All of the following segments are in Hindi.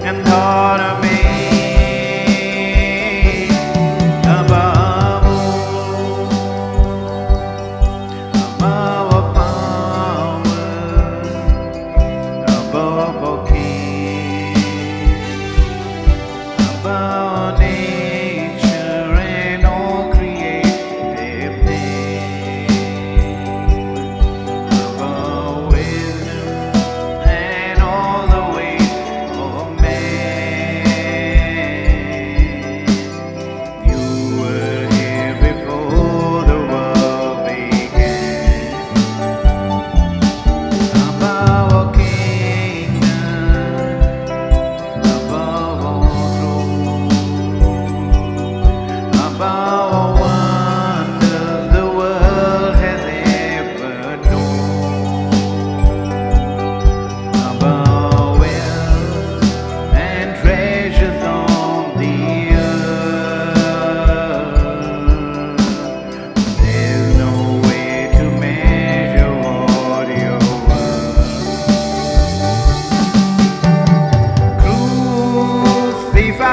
and thought of me above all, above all powers, above all kings, above nature and all creative things, above wisdom and all the ways of man. You were here before the world began. Above all kingdoms, above all thrones, above all wonders the world has ever known, above wealth and treasures on the earth. There's no way to measure what you're worth.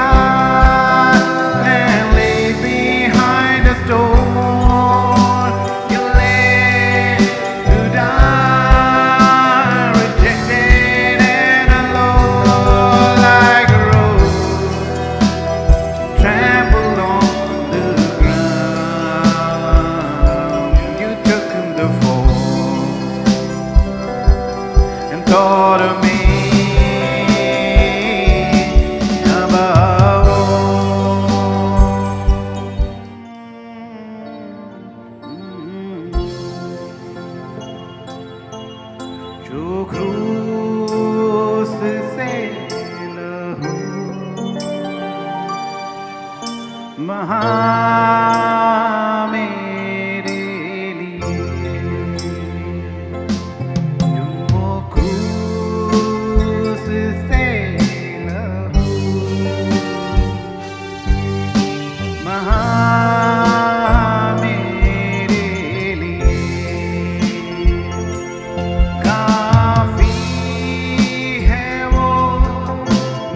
Crucified and laid behind a stone, you lay to die, rejected and alone, like a rose trampled on the ground. You took the fall and thought of me above all. जो क्रूस से लहू बहा मेरे लिए, जो क्रूस से लहू बहा मेरे लिए, काफी है वो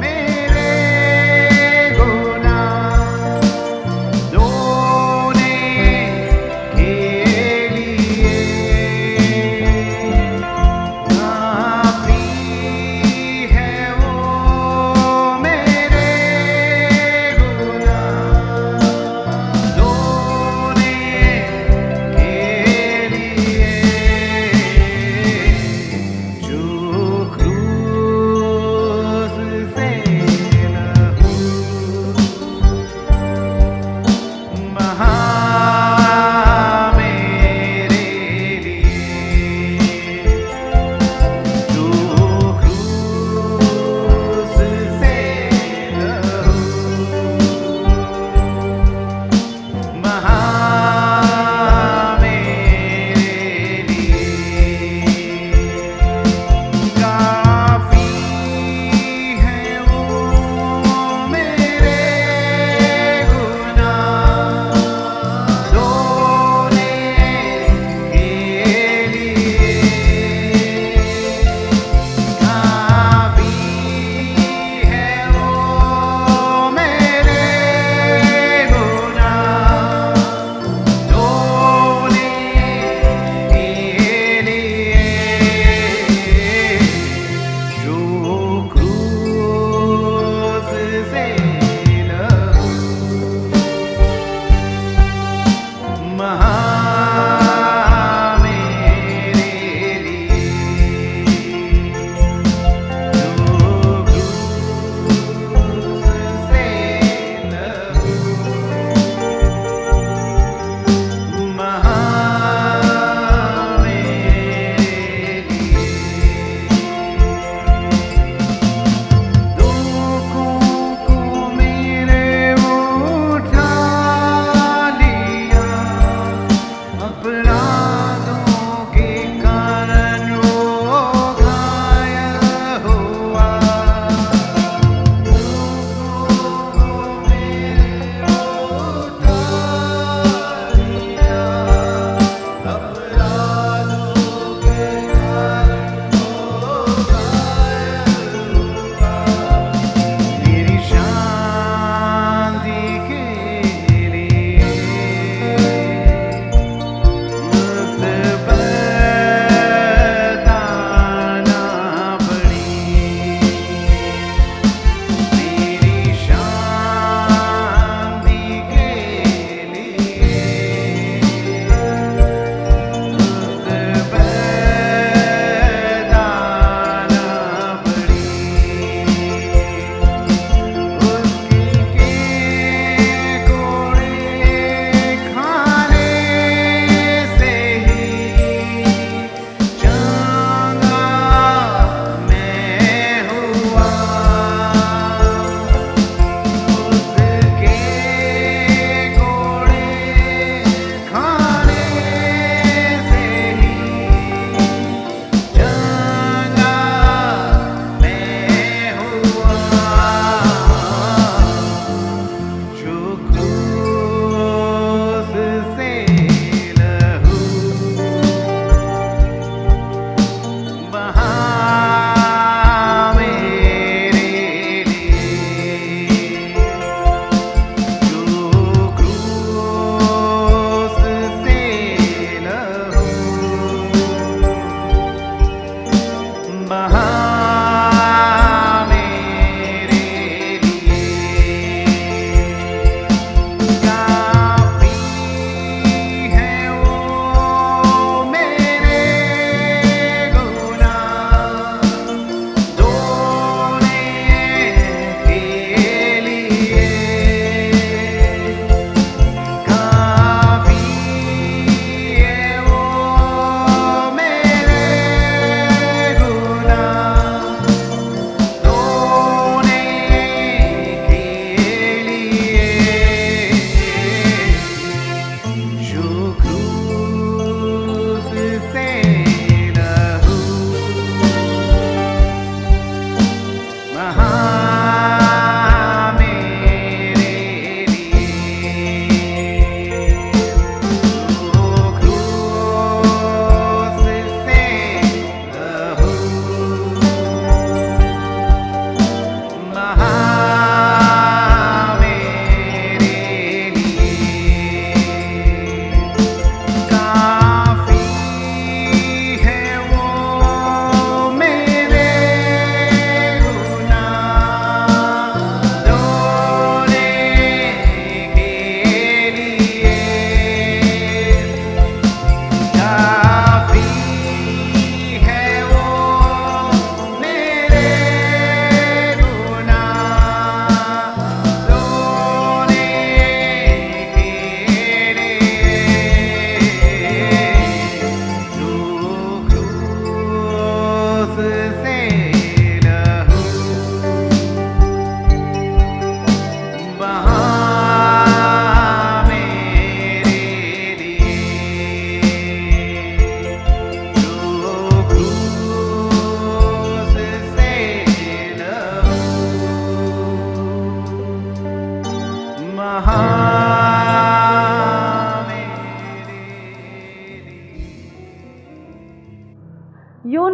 मेरे गुनाह, दो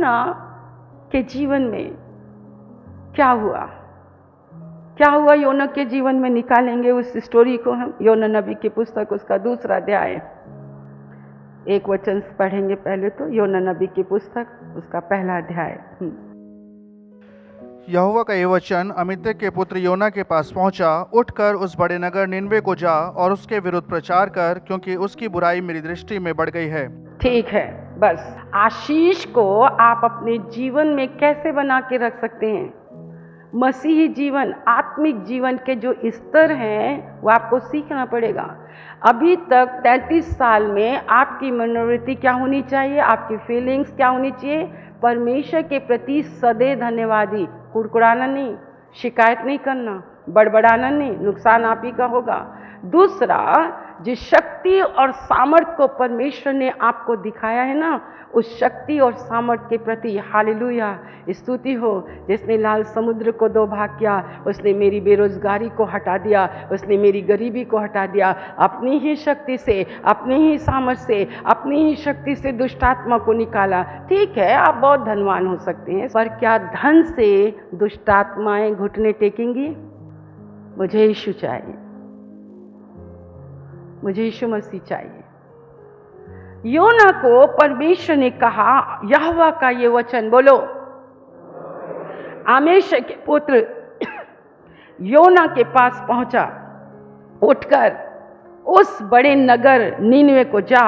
योना के जीवन में क्या हुआ? क्या हुआ योना के जीवन में? निकालेंगे उस स्टोरी को हम। योना नबी की पुस्तक उसका 2 अध्याय, 1 वचन पढ़ेंगे पहले तो। योना नबी की पुस्तक उसका 1 अध्याय। यहोवा का ये वचन अमित्य के पुत्र योना के पास पहुंचा, उठकर उस बड़े नगर निनवे को जा और उसके विरुद्ध प्रचार कर, क्योंकि उसकी बुराई मेरी दृष्टि में बढ़ गई है। ठीक है, बस। आशीष को आप अपने जीवन में कैसे बना के रख सकते हैं? मसीही जीवन, आत्मिक जीवन के जो स्तर हैं वो आपको सीखना पड़ेगा। अभी तक 33 साल में आपकी मनोवृत्ति क्या होनी चाहिए? आपकी फीलिंग्स क्या होनी चाहिए? परमेश्वर के प्रति सदैव धन्यवादी, कुड़कुड़ाना नहीं, शिकायत नहीं करना, बड़बड़ाना नहीं, नुकसान आप ही का होगा। दूसरा, जिस शक्ति और सामर्थ को परमेश्वर ने आपको दिखाया है ना, उस शक्ति और सामर्थ के प्रति हालेलुया स्तुति हो। जिसने लाल समुद्र को 2 भाग किया, उसने मेरी बेरोजगारी को हटा दिया, उसने मेरी गरीबी को हटा दिया। अपनी ही शक्ति से, अपनी ही सामर्थ से, अपनी ही शक्ति से दुष्ट आत्मा को निकाला। ठीक है, आप बहुत धनवान हो सकते हैं, पर क्या धन से दुष्ट आत्माएं घुटने टेकेंगी? मुझे यीशु चाहिए, मुझे यीशु मसीह चाहिए। योना को परमेश्वर ने कहा, यहोवा का ये वचन, बोलो, आमेश के पुत्र योना के पास पहुंचा, उठकर उस बड़े नगर नीनवे को जा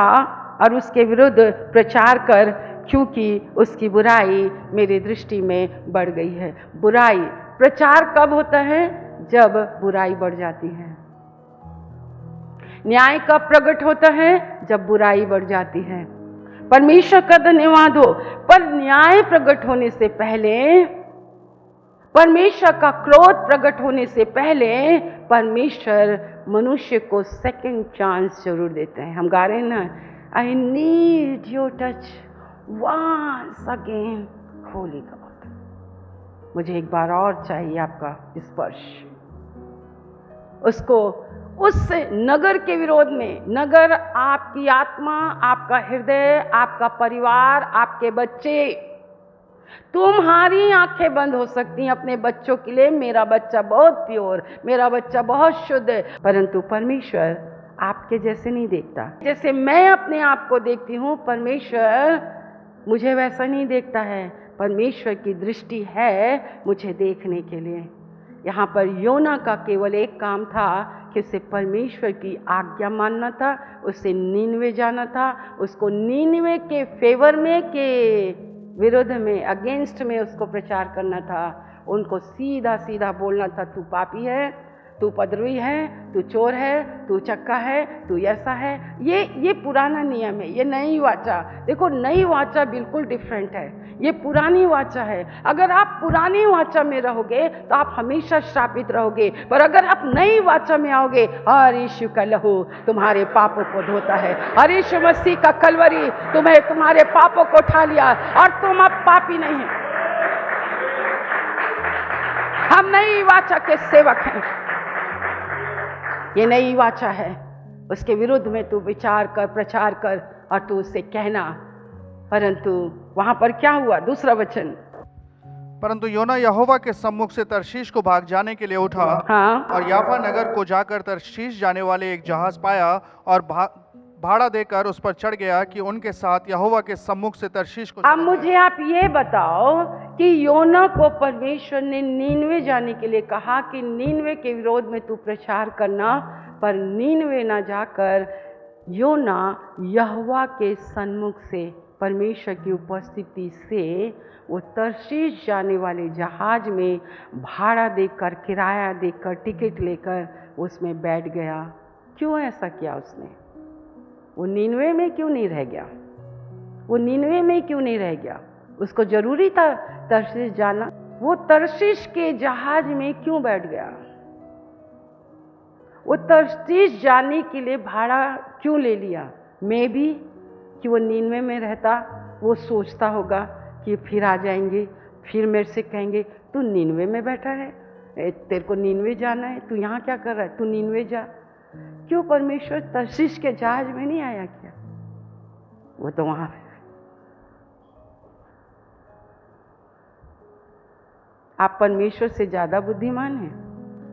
और उसके विरुद्ध प्रचार कर, क्योंकि उसकी बुराई मेरी दृष्टि में बढ़ गई है। बुराई प्रचार कब होता है? जब बुराई बढ़ जाती है। न्याय कब प्रकट होता है? जब बुराई बढ़ जाती है। परमेश्वर का धन्यवाद हो, पर न्याय प्रकट होने से पहले, परमेश्वर का क्रोध प्रकट होने से पहले, परमेश्वर मनुष्य को सेकंड चांस जरूर देते हैं। हम गा रहे हैं ना, I need your touch once again holy God, मुझे एक बार और चाहिए आपका स्पर्श। उसको उस नगर के विरोध में, नगर आपकी आत्मा, आपका हृदय, आपका परिवार, आपके बच्चे, तुम्हारी आंखें बंद हो सकती हैं अपने बच्चों के लिए। मेरा बच्चा बहुत प्योर, मेरा बच्चा बहुत शुद्ध है, परंतु परमेश्वर आपके जैसे नहीं देखता। जैसे मैं अपने आप को देखती हूँ, परमेश्वर मुझे वैसा नहीं देखता है। परमेश्वर की दृष्टि है मुझे देखने के लिए। यहाँ पर योना का केवल एक काम था कि उसे परमेश्वर की आज्ञा मानना था, उसे नीनवे जाना था, उसको नीनवे के फेवर में, के विरोध में, अगेंस्ट में उसको प्रचार करना था। उनको सीधा सीधा बोलना था, तू पापी है, तू पदरुई है, तू चोर है, तू चक्का है, तू ऐसा है। ये पुराना नियम है, ये नई वाचा। देखो, नई वाचा बिल्कुल डिफरेंट है, ये पुरानी वाचा है। अगर आप पुरानी वाचा में रहोगे तो आप हमेशा श्रापित रहोगे, पर अगर आप नई वाचा में आओगे, और यीशु का लहू तुम्हारे पापों को धोता है, और यीशु मसीह का कलवरी तुम्हें तुम्हारे पापों को उठा लिया, और तुम अब पापी नहीं है। हम नई वाचा के सेवक हैं। ये नई वाचा है, उसके विरुद्ध में तू विचार कर, प्रचार कर, और तू उससे कहना। परंतु वहां पर क्या हुआ? दूसरा वचन, परंतु योना यहोवा के सम्मुख से तर्शीश को भाग जाने के लिए उठा, हाँ, और याफा नगर को जाकर तर्शीश जाने वाले एक जहाज पाया, और भाड़ा देकर उस पर चढ़ गया कि उनके साथ यहोवा के सम्मुख से तर्शीश को। अब मुझे आप ये बताओ कि योना को परमेश्वर ने नीनवे जाने के लिए कहा कि नीनवे के विरोध में तू प्रचार करना, पर नीनवे ना जाकर योना यहोवा के सन्मुख से, परमेश्वर की उपस्थिति से, वो तर्शीश जाने वाले जहाज में भाड़ा देकर, किराया देकर, टिकट लेकर उसमें बैठ गया। क्यों ऐसा किया उसने? वो नीनवे में क्यों नहीं रह गया? वो नीनवे में क्यों नहीं रह गया? उसको जरूरी था तर्शीश जाना। वो तर्शीश के जहाज में क्यों बैठ गया? वो तर्शीश जाने के लिए भाड़ा क्यों ले लिया? मे भी कि वो नीनवे में रहता, वो सोचता होगा कि फिर आ जाएंगे, फिर मेरे से कहेंगे तू नीनवे में बैठा है, तेरे को नीनवे जाना है, तू यहाँ क्या कर रहा है, तू नीनवे जा। क्यों परमेश्वर तर्शीश के जहाज में नहीं आया क्या? वो तो वहां आप परमेश्वर से ज़्यादा बुद्धिमान हैं?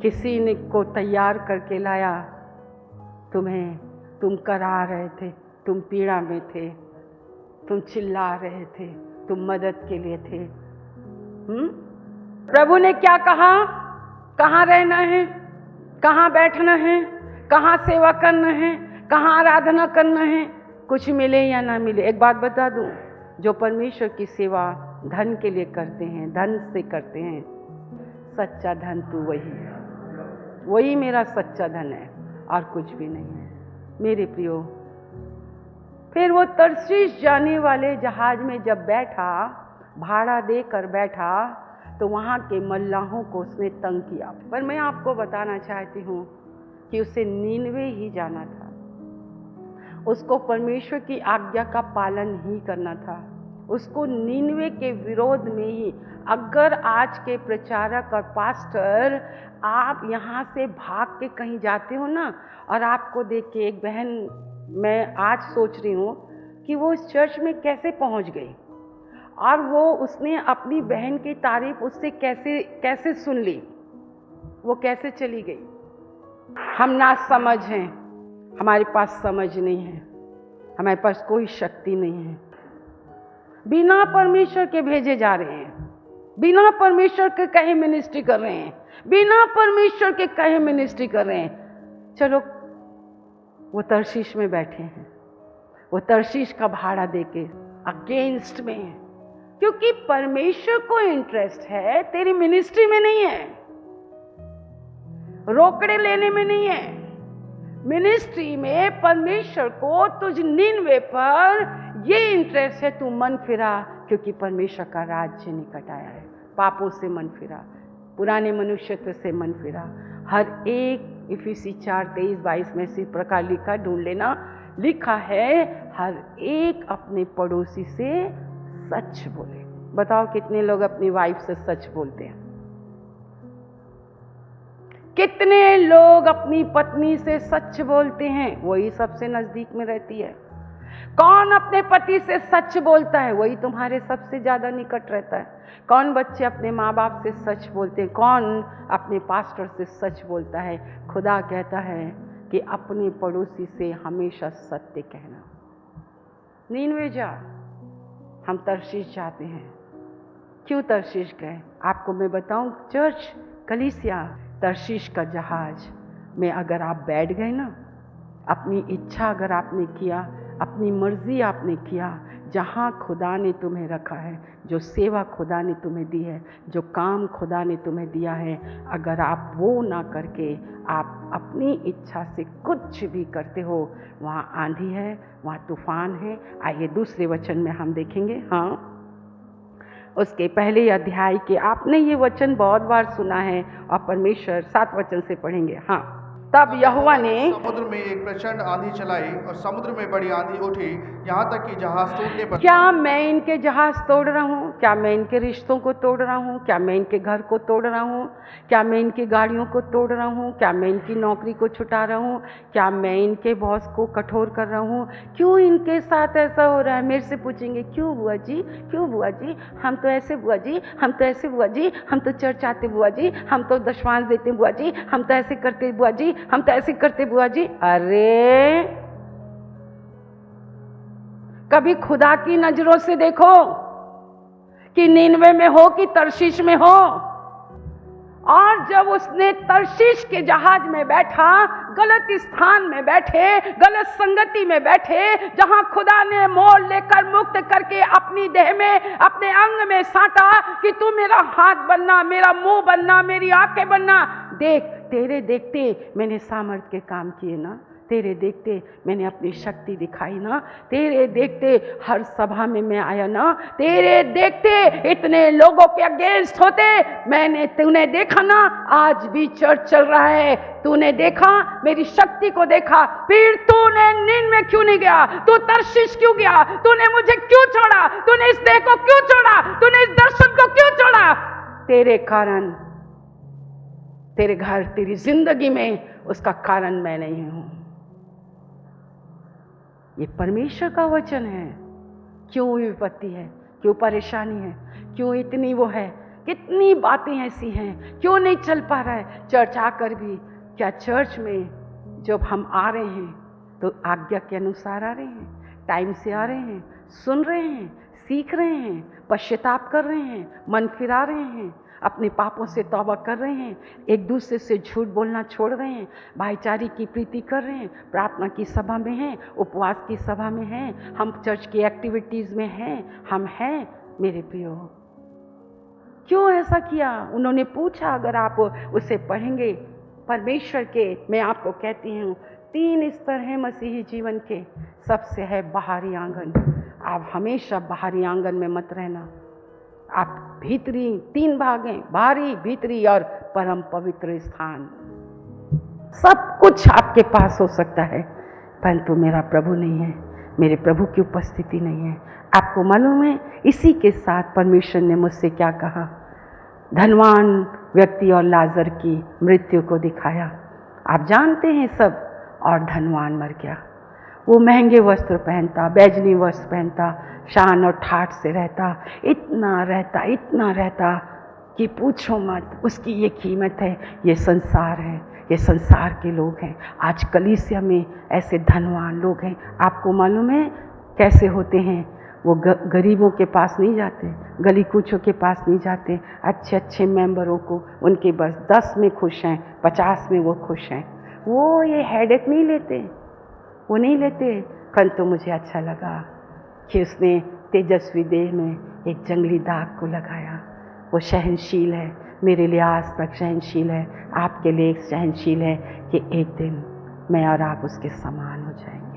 किसी ने को तैयार करके लाया तुम्हें, तुम करा रहे थे, तुम पीड़ा में थे, तुम चिल्ला रहे थे, तुम मदद के लिए थे। प्रभु ने क्या कहा? कहाँ रहना है, कहाँ बैठना है, कहाँ सेवा करना है, कहाँ आराधना करना है, कुछ मिले या ना मिले। एक बात बता दूं, जो परमेश्वर की सेवा धन के लिए करते हैं, धन से करते हैं, सच्चा धन तो वही है, वही मेरा सच्चा धन है और कुछ भी नहीं है। मेरे प्रियो, फिर वो तरशीश जाने वाले जहाज में जब बैठा, भाड़ा देकर बैठा, तो वहाँ के मल्लाहों को उसने तंग किया। पर मैं आपको बताना चाहती हूँ कि उसे नीनवे ही जाना था, उसको परमेश्वर की आज्ञा का पालन ही करना था, उसको नीनवे के विरोध में ही। अगर आज के प्रचारक और पास्टर आप यहाँ से भाग के कहीं जाते हो ना, और आपको देख के एक बहन, मैं आज सोच रही हूँ कि वो इस चर्च में कैसे पहुँच गई, और वो उसने अपनी बहन की तारीफ उससे कैसे सुन ली, वो कैसे चली गई। हम ना समझ हैं, हमारे पास समझ नहीं है, हमारे पास कोई शक्ति नहीं है, बिना परमेश्वर के भेजे जा रहे हैं, बिना परमेश्वर के कहे मिनिस्ट्री कर रहे हैं, बिना परमेश्वर के कहे मिनिस्ट्री कर रहे हैं। चलो, वो तरशीश में बैठे हैं, वो तरशीश का भाड़ा देके अगेंस्ट में है, क्योंकि परमेश्वर को इंटरेस्ट है, तेरी मिनिस्ट्री में नहीं है, रोकड़े लेने में नहीं है। मिनिस्ट्री में परमेश्वर को तुझ निन्वे पर ये इंटरेस्ट है, तू मन फिरा, क्योंकि परमेश्वर का राज्य निकट आया है। पापों से मन फिरा, पुराने मनुष्यत्व से मन फिरा। हर एक इफिसी 4:23-22 में इसी प्रकार लिखा, ढूंढ लेना, लिखा है, हर एक अपने पड़ोसी से सच बोले। बताओ कितने लोग अपनी वाइफ से सच बोलते हैं? कितने लोग अपनी पत्नी से सच बोलते हैं? वही सबसे नजदीक में रहती है। कौन अपने पति से सच बोलता है? वही तुम्हारे सबसे ज्यादा निकट रहता है। कौन बच्चे अपने माँ बाप से सच बोलते हैं? कौन अपने पास्टर से सच बोलता है? खुदा कहता है कि अपने पड़ोसी से हमेशा सत्य कहना। नीनवे जा, हम तरशीश जाते हैं। क्यों तरशीश गए? आपको मैं बताऊं, चर्च, कलीसिया, तरशीश का जहाज में अगर आप बैठ गए ना, अपनी इच्छा अगर आपने किया, अपनी मर्जी आपने किया, जहाँ खुदा ने तुम्हें रखा है, जो सेवा खुदा ने तुम्हें दी है, जो काम खुदा ने तुम्हें दिया है, अगर आप वो ना करके आप अपनी इच्छा से कुछ भी करते हो, वहाँ आंधी है, वहाँ तूफान है। आइए दूसरे वचन में हम देखेंगे। हाँ, उसके पहले अध्याय के आपने ये वचन बहुत बार सुना है, और परमेश्वर 7 वचन से पढ़ेंगे। हाँ, तब यहोवा ने समुद्र में एक प्रचंड आंधी चलाई और समुद्र में बड़ी आंधी उठी, यहाँ तक कि जहाज टूटने पर। क्या मैं इनके जहाज तोड़ रहा हूँ? क्या मैं इनके रिश्तों को तोड़ रहा हूँ? क्या मैं इनके घर को तोड़ रहा हूँ? क्या मैं इनकी गाड़ियों को तोड़ रहा हूँ? क्या मैं इनकी नौकरी को छुटा रहा हूँ? क्या मैं इनके बॉस को कठोर कर रहा हूँ? क्यों इनके साथ ऐसा हो रहा है? मेरे से पूछेंगे, क्यों बुआ जी, क्यों बुआ जी, हम तो ऐसे बुआ जी, हम तो ऐसे बुआ जी, हम तो चर्च आते बुआ जी, हम तो दशमांश देते बुआ जी, हम तो ऐसे करते बुआ जी, हम तो ऐसे करते बुआ जी। अरे कभी खुदा की नजरों से देखो कि नीनवे में हो कि तरशीश में हो। और जब उसने तरशीश के जहाज में बैठा, गलत स्थान में बैठे, गलत संगति में बैठे, जहां खुदा ने मोल लेकर मुक्त करके अपनी देह में, अपने अंग में साटा कि तू मेरा हाथ बनना, मेरा मुंह बनना, मेरी आंखें बनना। देख, तेरे देखते मैंने सामर्थ के काम किए ना, तेरे देखते मैंने अपनी शक्ति दिखाई ना, तेरे देखते हर सभा में मैं आया ना, तेरे देखते इतने लोगों के अगेंस्ट होते, मैंने तूने देखा ना, आज भी चर्च चल रहा है, तूने देखा, मेरी शक्ति को देखा। फिर तूने नींद में क्यों नहीं गया? तू तरशीश क्यों गया? तूने मुझे क्यों छोड़ा? तूने इस देह को क्यों छोड़ा? तूने इस दर्शन को क्यों छोड़ा? तेरे कारण, तेरे घर, तेरी जिंदगी में उसका कारण मैं नहीं हूं। ये परमेश्वर का वचन है। क्यों विपत्ति है? क्यों परेशानी है? क्यों इतनी वो है? कितनी बातें ऐसी हैं, क्यों नहीं चल पा रहा है चर्च आकर भी? क्या चर्च में जब हम आ रहे हैं तो आज्ञा के अनुसार आ रहे हैं, टाइम से आ रहे हैं, सुन रहे हैं, सीख रहे हैं, पश्चाताप कर रहे हैं, मन फिरा रहे हैं, अपने पापों से तौबा कर रहे हैं, एक दूसरे से झूठ बोलना छोड़ रहे हैं, भाईचारे की प्रीति कर रहे हैं, प्रार्थना की सभा में हैं, उपवास की सभा में हैं, हम चर्च की एक्टिविटीज़ में हैं, हम हैं। मेरे प्रियो, क्यों ऐसा किया? उन्होंने पूछा। अगर आप उसे पढ़ेंगे परमेश्वर के, मैं आपको कहती हूँ 3 स्तर हैं मसीही जीवन के। सबसे है बाहरी आंगन। आप हमेशा बाहरी आंगन में मत रहना। आप भीतरी 3 भाग हैं, बाहरी, भीतरी और परम पवित्र स्थान। सब कुछ आपके पास हो सकता है, परंतु मेरा प्रभु नहीं है, मेरे प्रभु की उपस्थिति नहीं है। आपको मालूम है इसी के साथ परमेश्वर ने मुझसे क्या कहा? धनवान व्यक्ति और लाजर की मृत्यु को दिखाया। आप जानते हैं सब। और धनवान मर गया। वो महंगे वस्त्र पहनता, बैजनी वस्त्र पहनता, शान और ठाठ से रहता, इतना रहता कि पूछो मत। उसकी ये कीमत है, ये संसार है, ये संसार के लोग हैं। आज कलीसिया में ऐसे धनवान लोग हैं। आपको मालूम है कैसे होते हैं? वो गरीबों के पास नहीं जाते, गली कूचों के पास नहीं जाते, अच्छे अच्छे मेंबरों को, उनके बस 10 में खुश हैं, 50 में वो खुश हैं। वो ये हेडेक नहीं लेते, वो नहीं लेते। परंतु मुझे अच्छा लगा कि उसने तेजस्वी देह में एक जंगली दाग को लगाया। वो सहनशील है, मेरे लिए आज तक सहनशील है, आपके लिए एक सहनशील है कि एक दिन मैं और आप उसके समान हो जाएंगे।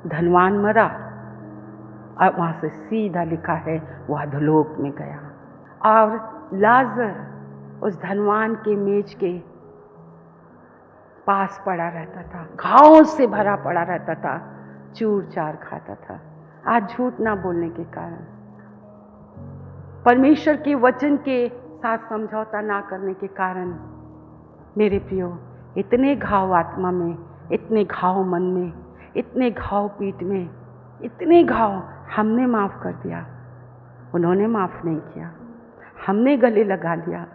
धनवान मरा, अब वहाँ से सीधा लिखा है वो अधोलोक में गया। और लाजर उस धनवान के मेज के पास पड़ा रहता था, घावों से भरा पड़ा रहता था, चूर चार खाता था। आज झूठ ना बोलने के कारण, परमेश्वर के वचन के साथ समझौता ना करने के कारण, मेरे प्रियो, इतने घाव आत्मा में, इतने घाव मन में, इतने घाव पीठ में, इतने घाव हमने माफ़ कर दिया, उन्होंने माफ़ नहीं किया। हमने गले लगा लिया,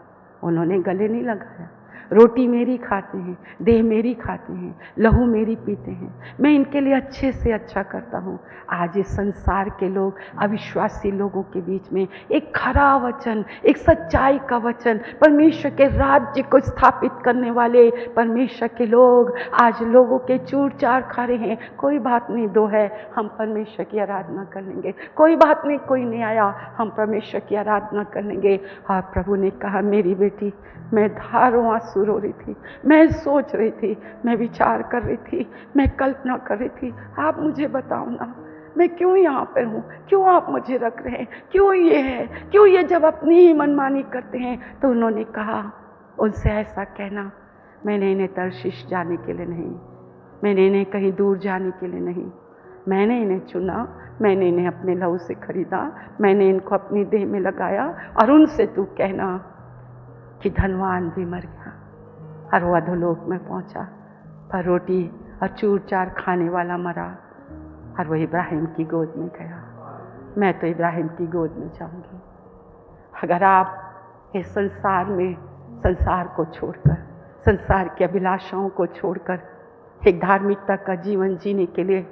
उन्होंने गले नहीं लगाया। रोटी मेरी खाते हैं, देह मेरी खाते हैं, लहू मेरी पीते हैं, मैं इनके लिए अच्छे से अच्छा करता हूँ। आज इस संसार के लोग, अविश्वासी लोगों के बीच में एक खरा वचन, एक सच्चाई का वचन, परमेश्वर के राज्य को स्थापित करने वाले परमेश्वर के लोग आज लोगों के चूर चार खा रहे हैं। कोई बात नहीं, दो है, हम परमेश्वर की आराधना कर लेंगे। कोई बात नहीं, कोई नहीं आया, हम परमेश्वर की आराधना कर लेंगे। और प्रभु ने कहा, मेरी बेटी, मैं धारों आंसू रो रही थी, मैं सोच रही थी, मैं विचार कर रही थी, मैं कल्पना कर रही थी, आप मुझे बताओ ना, मैं क्यों यहाँ पर हूँ? क्यों आप मुझे रख रहे हैं? क्यों ये है? क्यों ये जब अपनी ही मनमानी करते हैं? तो उन्होंने कहा, उनसे ऐसा कहना, मैंने इन्हें तर्शीश जाने के लिए नहीं, मैंने इन्हें कहीं दूर जाने के लिए नहीं, मैंने इन्हें चुना, मैंने इन्हें अपने लहू से खरीदा, मैंने इनको अपनी देह में लगाया। और उनसे तू कहना कि धनवान भी मर गया और वो अधोलोक में पहुंचा, पर रोटी और चूर चार खाने वाला मरा और वो इब्राहिम की गोद में गया। मैं तो इब्राहिम की गोद में जाऊंगी। अगर आप इस संसार में, संसार को छोड़कर, संसार की अभिलाषाओं को छोड़कर एक धार्मिकता का जीवन जीने के लिए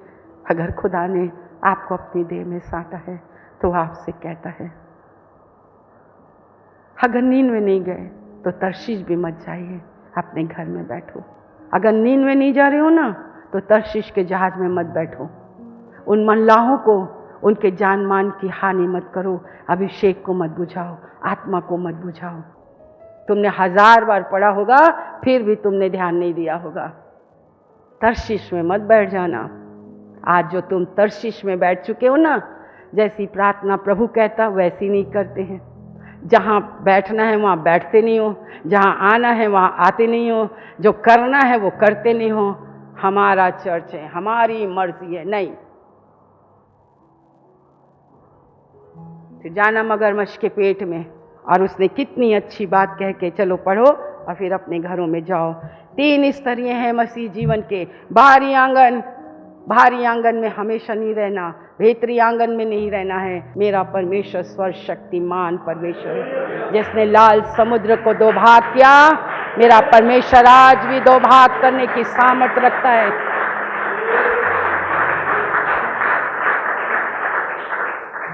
अगर खुदा ने आपको अपनी देह में साटा है, तो आपसे कहता है, अगर नींद में नहीं गए तो तर्शीश भी मत जाइए, अपने घर में बैठो। अगर नींद में नहीं जा रहे हो ना, तो तर्शीश के जहाज में मत बैठो। उन मल्लाहों को, उनके जान मान की हानि मत करो, अभिषेक को मत बुझाओ, आत्मा को मत बुझाओ। तुमने 1000 बार पढ़ा होगा, फिर भी तुमने ध्यान नहीं दिया होगा। तर्शीश में मत बैठ जाना। आज जो तुम तर्शीश में बैठ चुके हो ना, जैसी प्रार्थना प्रभु कहता वैसी नहीं करते हैं। जहाँ बैठना है वहाँ बैठते नहीं हो, जहाँ आना है वहाँ आते नहीं हो, जो करना है वो करते नहीं हो। हमारा चर्च है, हमारी मर्जी है, नहीं। फिर जाना मगरमच्छ के पेट में, और उसने कितनी अच्छी बात कह के, चलो पढ़ो और फिर अपने घरों में जाओ। 3 स्तरीय हैं मसीह जीवन के, बाहरी आंगन, बाहरी आंगन में हमेशा नहीं रहना, भीतरी आंगन में नहीं रहना है। मेरा परमेश्वर सर्वशक्तिमान परमेश्वर है, जिसने लाल समुद्र को दो भाग किया। मेरा परमेश्वर आज भी दो भाग करने की सामर्थ रखता है।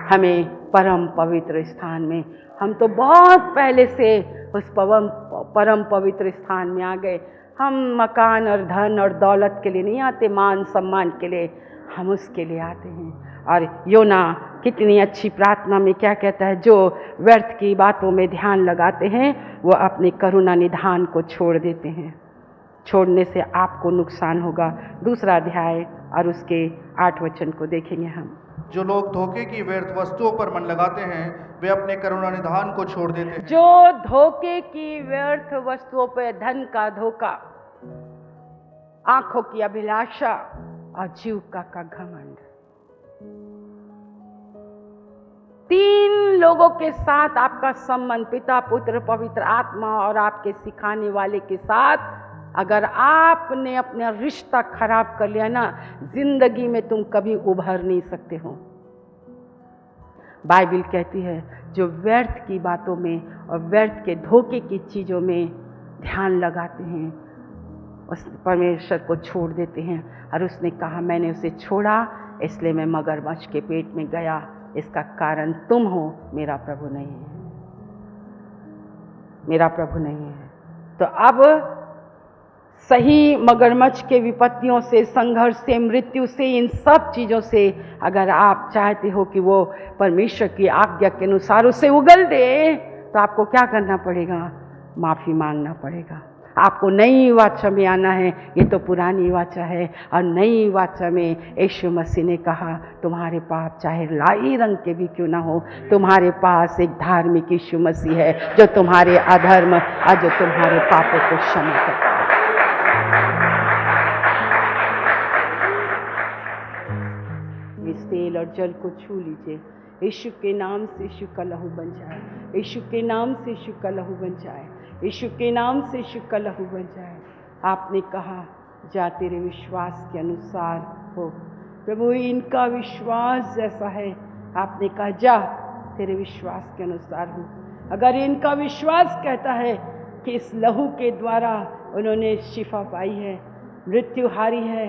हमें परम पवित्र स्थान में, हम तो बहुत पहले से उस परम पवित्र स्थान में आ गए। हम मकान और धन और दौलत के लिए नहीं आते, मान सम्मान के लिए, हम उसके लिए आते हैं। और योना कितनी अच्छी प्रार्थना में क्या कहता है, जो व्यर्थ की बातों में ध्यान लगाते हैं वो अपने करुणा निधान को छोड़ देते हैं। छोड़ने से आपको नुकसान होगा। दूसरा अध्याय और उसके 8 वचन को देखेंगे हम। जो लोग धोखे की व्यर्थ वस्तुओं पर मन लगाते हैं वे अपने करुणा निधान को छोड़ देते हैं। जो धोखे की व्यर्थ वस्तुओं पर, धन का धोखा, आंखों की अभिलाषा और जीव का घमंड, 3 लोगों के साथ आपका संबंध, पिता पुत्र पवित्र आत्मा और आपके सिखाने वाले के साथ अगर आपने अपना रिश्ता खराब कर लिया ना, जिंदगी में तुम कभी उभर नहीं सकते हो। बाइबल कहती है जो व्यर्थ की बातों में और व्यर्थ के धोखे की चीज़ों में ध्यान लगाते हैं उस परमेश्वर को छोड़ देते हैं। और उसने कहा मैंने उसे छोड़ा इसलिए मैं मगरमच्छ के पेट में गया, इसका कारण तुम हो, मेरा प्रभु नहीं है, मेरा प्रभु नहीं है। तो अब सही मगरमच्छ के विपत्तियों से, संघर्ष से, मृत्यु से, इन सब चीज़ों से अगर आप चाहते हो कि वो परमेश्वर की आज्ञा के अनुसार उसे उगल दे, तो आपको क्या करना पड़ेगा? माफ़ी मांगना पड़ेगा। आपको नई वाचा में आना है। ये तो पुरानी वाचा है, और नई वाचा में यीशु मसीह ने कहा तुम्हारे पाप चाहे लाल रंग के भी क्यों ना हो, तुम्हारे पास एक धार्मिक यीशु मसीह है जो तुम्हारे अधर्म और जो तुम्हारे पापों को क्षमा करता है। इस तेल और जल को छू लीजिए। यीशु के नाम से यीशु का लहू बन जाए, यीशु के नाम से यीशु का लहू बन जाए, यीशु के नाम से यीशु का लहू बन जाए। आपने कहा जा तेरे विश्वास के अनुसार हो। प्रभु इनका विश्वास जैसा है, आपने कहा जा तेरे विश्वास के अनुसार हो। अगर इनका विश्वास कहता है कि इस लहू के द्वारा उन्होंने शिफा पाई है, मृत्यु हारी है,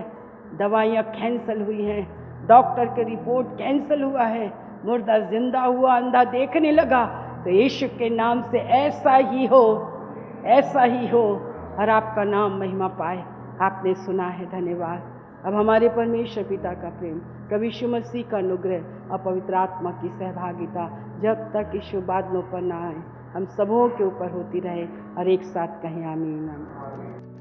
दवाइयाँ कैंसल हुई हैं, डॉक्टर की रिपोर्ट कैंसल हुआ है, मुर्दा जिंदा हुआ, अंधा देखने लगा, तो यीशु के नाम से ऐसा ही हो, ऐसा ही हो, और आपका नाम महिमा पाए। आपने सुना है, धन्यवाद। अब हमारे परमेश्वर पिता का प्रेम, प्रभु यीशु मसीह का अनुग्रह और पवित्र आत्मा की सहभागिता जब तक यीशु बादलों पर ना आए, हम सबों के ऊपर होती रहे। और एक साथ कहें आमीन।